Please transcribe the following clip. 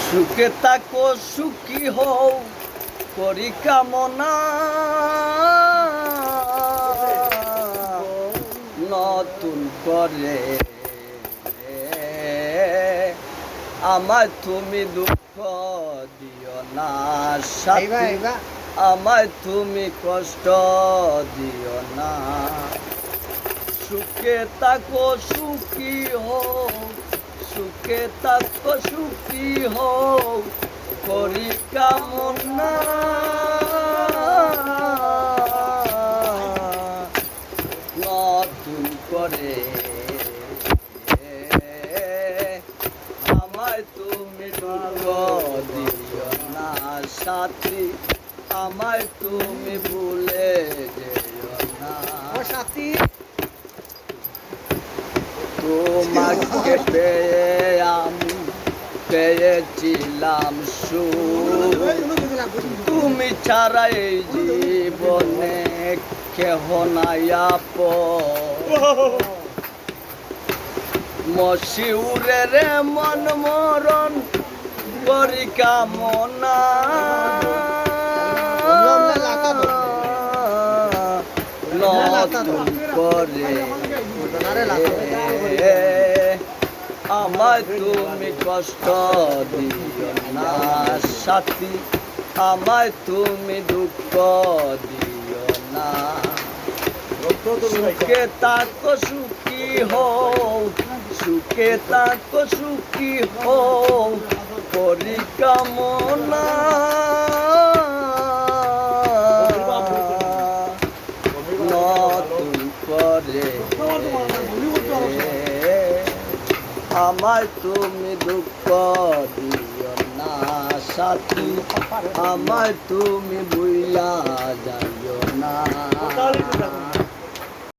সুখে থাকো সুখী হও করি কামনা নতুন করে আমায় তুমি দুঃখ দিও না সাথী আমায় তুমি কষ্ট দিও না সুখে থাকো সুখী হও সুখে থাকো সুখী হও করি কামনা নতুন করে আমায় তুমি দুঃখ দিও না সাথী আমায় তুমি ভুলে যেও না সাথী তোমাকে পেয়ে আমি পেয়েছিলাম সুখ তুমি ছাড়া এই জীবনে কেহ নাই আপন মশিউরে রে মন মরণ করি কামনা নতুন করে আমায় তুমি কষ্ট দিও না সাথী আমায় তুমি দুঃখ দিও না সুখে থাকো সুখী হও সুখে থাকো সুখী হও করি কামনা নতুন করে আমায় তুমি দুঃখ দিও না সাথী আমায় তুমি ভুলা যাইও না